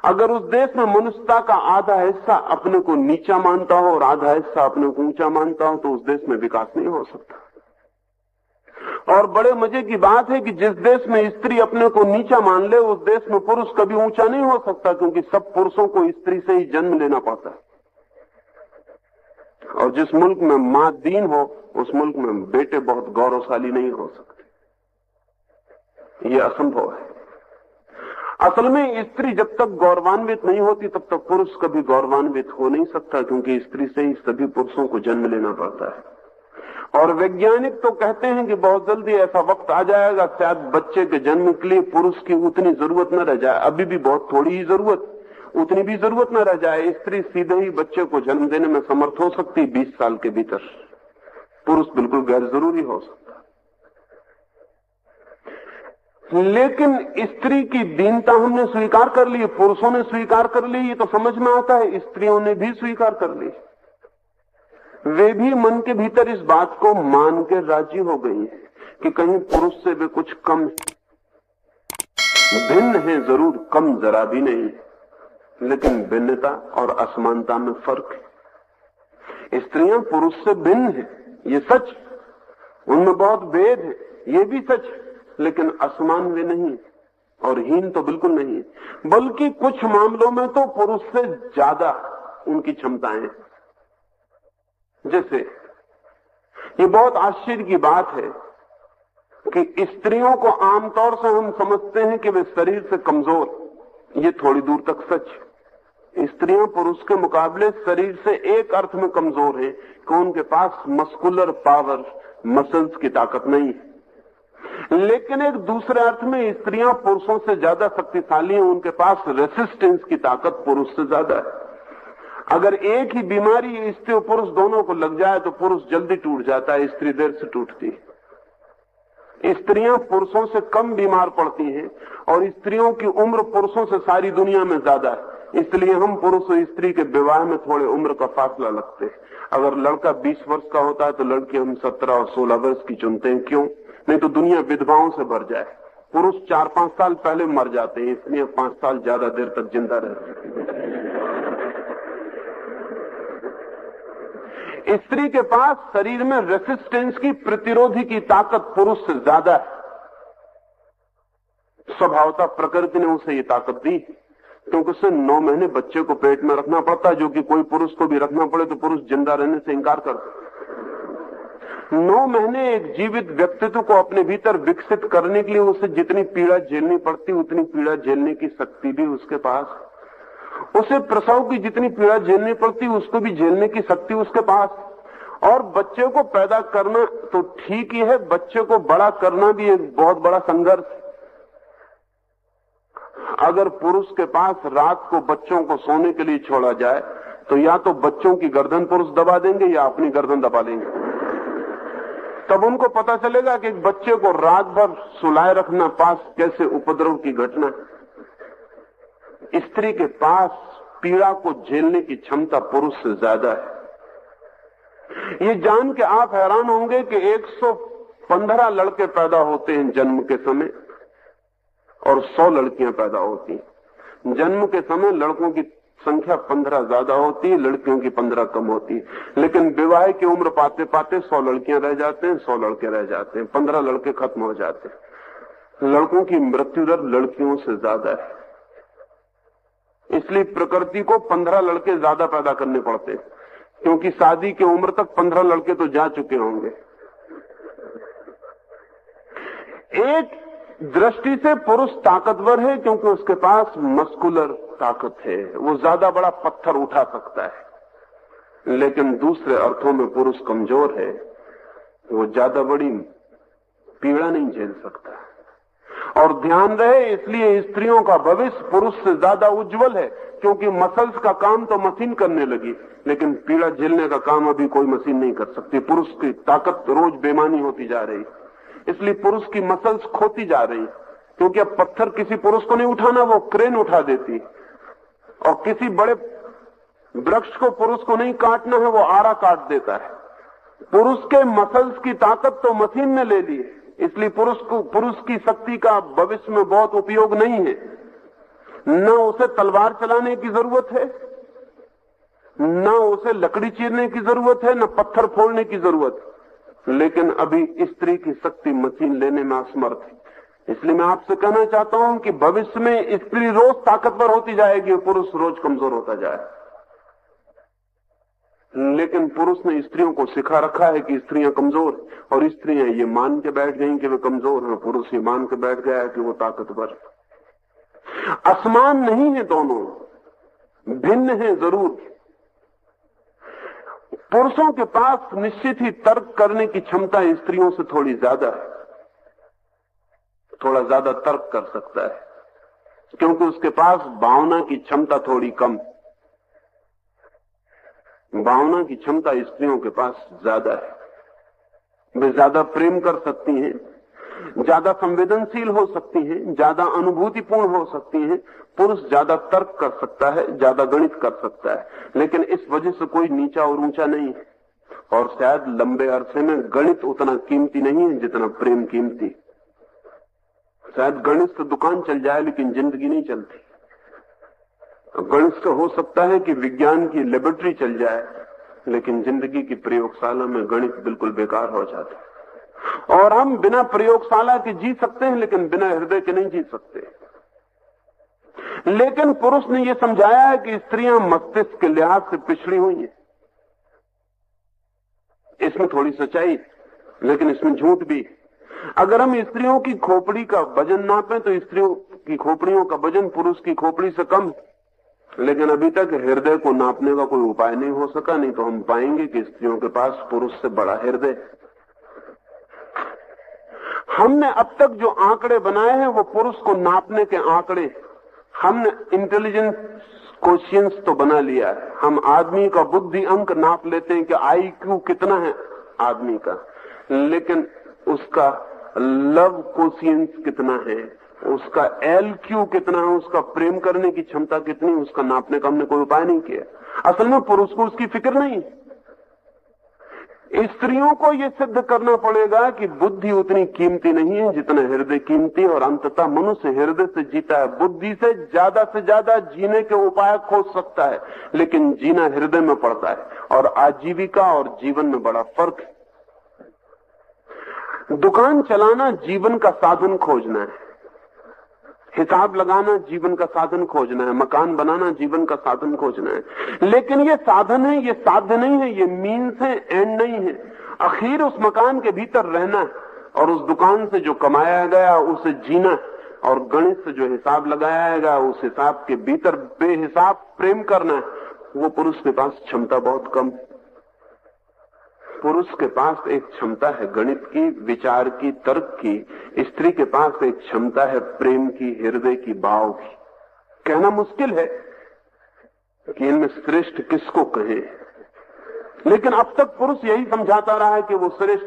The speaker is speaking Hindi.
अगर उस देश में मनुष्यता का आधा हिस्सा अपने को नीचा मानता हो और आधा हिस्सा अपने को ऊंचा मानता हो, तो उस देश में विकास नहीं हो सकता। और बड़े मजे की बात है कि जिस देश में स्त्री अपने को नीचा मान ले, उस देश में पुरुष कभी ऊंचा नहीं हो सकता, क्योंकि सब पुरुषों को स्त्री से ही जन्म लेना पड़ता है। और जिस मुल्क में मां दीन हो, उस मुल्क में बेटे बहुत गौरवशाली नहीं हो सकते। यह असंभव है। असल में स्त्री जब तक गौरवान्वित नहीं होती, तब तक पुरुष कभी गौरवान्वित हो नहीं सकता, क्योंकि स्त्री से ही सभी पुरुषों को जन्म लेना पड़ता है। और वैज्ञानिक तो कहते हैं कि बहुत जल्दी ऐसा वक्त आ जाएगा, शायद बच्चे के जन्म के लिए पुरुष की उतनी जरूरत न रह जाए। अभी भी बहुत थोड़ी ही जरूरत, उतनी भी जरूरत न रह जाए। स्त्री सीधे ही बच्चे को जन्म देने में समर्थ हो सकती 20 साल के भीतर। पुरुष बिल्कुल गैर जरूरी हो सकता। लेकिन स्त्री की दीनता हमने स्वीकार कर ली, पुरुषों ने स्वीकार कर ली, ये तो समझ में आता है। स्त्रियों ने भी स्वीकार कर ली। वे भी मन के भीतर इस बात को मान के राजी हो गई कि कहीं पुरुष से वे कुछ कम भिन्न है, जरूर, कम जरा भी नहीं, लेकिन भिन्नता और असमानता में फर्क है। स्त्रियां पुरुष से भिन्न है, ये सच, उनमें बहुत भेद है, ये भी सच, लेकिन असमान वे नहीं और हीन तो बिल्कुल नहीं, बल्कि कुछ मामलों में तो पुरुष से ज्यादा उनकी क्षमताएं। जैसे ये बहुत आश्चर्य की बात है कि स्त्रियों को आमतौर से हम समझते हैं कि वे शरीर से कमजोर, ये थोड़ी दूर तक सच है। स्त्रियां पुरुष के मुकाबले शरीर से एक अर्थ में कमजोर हैं कि उनके पास मस्कुलर पावर, मसल्स की ताकत नहीं है। लेकिन एक दूसरे अर्थ में स्त्रियां पुरुषों से ज्यादा शक्तिशाली हैं, उनके पास रेसिस्टेंस की ताकत पुरुष से ज्यादा है। अगर एक ही बीमारी स्त्री और पुरुष दोनों को लग जाए तो पुरुष जल्दी टूट जाता है, स्त्री देर से टूटती है। स्त्रियां पुरुषों से कम बीमार पड़ती हैं और स्त्रियों की उम्र पुरुषों से सारी दुनिया में ज्यादा है। इसलिए हम पुरुष और स्त्री के विवाह में थोड़े उम्र का फासला लगते हैं। अगर लड़का 20 वर्ष का होता है तो लड़की हम 17 और 16 वर्ष की चुनते हैं। क्यों? नहीं तो दुनिया विधवाओं से भर जाए। पुरुष 4-5 साल पहले मर जाते हैं, इसलिए 5 साल ज्यादा देर तक जिंदा रहते हैं। स्त्री के पास शरीर में रेसिस्टेंस की, प्रतिरोधी की ताकत पुरुष से ज्यादा है। स्वभावतः प्रकृति ने उसे ये ताकत दी, क्योंकि उसे 9 महीने बच्चे को पेट में रखना पड़ता है, जो कि कोई पुरुष को भी रखना पड़े तो पुरुष जिंदा रहने से इंकार करता। 9 महीने एक जीवित व्यक्तित्व को अपने भीतर विकसित करने के लिए उसे जितनी पीड़ा झेलनी पड़ती, उतनी पीड़ा झेलने की शक्ति भी उसके पास। उसे प्रसव की जितनी पीड़ा झेलनी पड़ती, उसको भी झेलने की शक्ति उसके पास। और बच्चे को पैदा करना तो ठीक ही है, बच्चे को बड़ा करना भी एक बहुत बड़ा संघर्ष। अगर पुरुष के पास रात को बच्चों को सोने के लिए छोड़ा जाए तो या तो बच्चों की गर्दन पुरुष दबा देंगे या अपनी गर्दन दबा लेंगे। तब उनको पता चलेगा कि एक बच्चे को रात भर सुलाए रखना पास कैसे उपद्रव की घटना। स्त्री के पास पीड़ा को झेलने की क्षमता पुरुष से ज्यादा है। ये जान के आप हैरान होंगे कि 115 लड़के पैदा होते हैं जन्म के समय और 100 लड़कियां पैदा होती हैं। जन्म के समय लड़कों की संख्या 15 ज्यादा होती है, लड़कियों की 15 कम होती है। लेकिन विवाह की उम्र पाते पाते 100 लड़कियां रह जाते हैं, 100 लड़के रह जाते हैं, 15 लड़के खत्म हो जाते हैं। लड़कों की मृत्यु दर लड़कियों से ज्यादा है। इसलिए प्रकृति को 15 लड़के ज्यादा पैदा करने पड़ते, क्योंकि शादी की उम्र तक 15 लड़के तो जा चुके होंगे। एक दृष्टि से पुरुष ताकतवर है क्योंकि उसके पास मस्कुलर ताकत है, वो ज्यादा बड़ा पत्थर उठा सकता है। लेकिन दूसरे अर्थों में पुरुष कमजोर है, वो ज्यादा बड़ी पीड़ा नहीं झेल सकता। और ध्यान रहे, इसलिए स्त्रियों का भविष्य पुरुष से ज्यादा उज्जवल है, क्योंकि मसल्स का काम तो मशीन करने लगी, लेकिन पीड़ा झेलने का काम अभी कोई मशीन नहीं कर सकती। पुरुष की ताकत रोज बेमानी होती जा रही, इसलिए पुरुष की मसल्स खोती जा रही, क्योंकि अब पत्थर किसी पुरुष को नहीं उठाना, वो क्रेन उठा देती। और किसी बड़े वृक्ष को पुरुष को नहीं काटना है, वो आरा काट देता है। पुरुष के मसल्स की ताकत तो मशीन ने ले ली, इसलिए पुरुष की शक्ति का भविष्य में बहुत उपयोग नहीं है। न उसे तलवार चलाने की जरूरत है, न उसे लकड़ी चीरने की जरूरत है, न पत्थर फोड़ने की जरूरत है, लेकिन अभी स्त्री की शक्ति मशीन लेने में असमर्थ है। इसलिए मैं आपसे कहना चाहता हूं कि भविष्य में स्त्री रोज ताकतवर होती जाएगी, पुरुष रोज कमजोर होता जाए। लेकिन पुरुष ने स्त्रियों को सिखा रखा है कि स्त्रियां कमजोर, और स्त्रियां ये मान के बैठ गई कि वे कमजोर हैं, पुरुष ये मान के बैठ गया है कि वो ताकतवर। असमान नहीं है, दोनों भिन्न हैं जरूर। पुरुषों के पास निश्चित ही तर्क करने की क्षमता स्त्रियों से थोड़ी ज्यादा है, थोड़ा ज्यादा तर्क कर सकता है, क्योंकि उसके पास भावना की क्षमता थोड़ी कम। भावना की क्षमता स्त्रियों के पास ज्यादा है। वे ज्यादा प्रेम कर सकती हैं, ज्यादा संवेदनशील हो सकती हैं, ज्यादा अनुभूतिपूर्ण हो सकती हैं। पुरुष ज्यादा तर्क कर सकता है, ज्यादा गणित कर सकता है, लेकिन इस वजह से कोई नीचा और ऊंचा नहीं है। और शायद लंबे अरसे में गणित उतना कीमती नहीं है जितना प्रेम कीमती। शायद गणित से दुकान चल जाए लेकिन जिंदगी नहीं चलती। गणित से हो सकता है कि विज्ञान की लेबोरेटरी चल जाए, लेकिन जिंदगी की प्रयोगशाला में गणित बिल्कुल बेकार हो जाता है। और हम बिना प्रयोगशाला के जी सकते हैं, लेकिन बिना हृदय के नहीं जी सकते। लेकिन पुरुष ने यह समझाया है कि स्त्रियां मस्तिष्क के लिहाज से पिछड़ी हुई हैं। इसमें थोड़ी सच्चाई, लेकिन इसमें झूठ भी। अगर हम स्त्रियों की खोपड़ी का वजन नापें तो स्त्रियों की खोपड़ियों का वजन पुरुष की खोपड़ी से कम, लेकिन अभी तक हृदय को नापने का कोई उपाय नहीं हो सका। नहीं तो हम पाएंगे कि स्त्रियों के पास पुरुष से बड़ा हृदय। हमने अब तक जो आंकड़े बनाए हैं वो पुरुष को नापने के आंकड़े। हमने इंटेलिजेंस कोशियंस तो बना लिया है, हम आदमी का बुद्धि अंक नाप लेते हैं कि IQ कितना है आदमी का, लेकिन उसका लव कोशियंस कितना है, उसका LQ कितना है, उसका प्रेम करने की क्षमता कितनी, उसका नापने का हमने कोई उपाय नहीं किया। असल में पुरुष को उसकी फिक्र नहीं। स्त्रियों को यह सिद्ध करना पड़ेगा कि बुद्धि उतनी कीमती नहीं है जितना हृदय कीमती, और अंततः मनुष्य हृदय से जीता है। बुद्धि से ज्यादा जीने के उपाय खोज सकता है, लेकिन जीना हृदय में पड़ता है। और आजीविका और जीवन में बड़ा फर्क है। दुकान चलाना जीवन का साधन खोजना है, हिसाब लगाना जीवन का साधन खोजना है, मकान बनाना जीवन का साधन खोजना है। लेकिन ये साधन है, ये साध्य नहीं है, ये मीन्स है, एंड नहीं है। आखिर उस मकान के भीतर रहना है, और उस दुकान से जो कमाया गया उसे जीना, और गणित से जो हिसाब लगाया गया उस हिसाब के भीतर बेहिसाब प्रेम करना है। वो पुरुष के पास क्षमता बहुत कम। पुरुष के पास एक क्षमता है गणित की, विचार की, तर्क की। स्त्री के पास एक क्षमता है प्रेम की, हृदय की, भाव की। कहना मुश्किल है कि इनमें श्रेष्ठ किसको कहे, लेकिन अब तक पुरुष यही समझाता रहा है कि वो श्रेष्ठ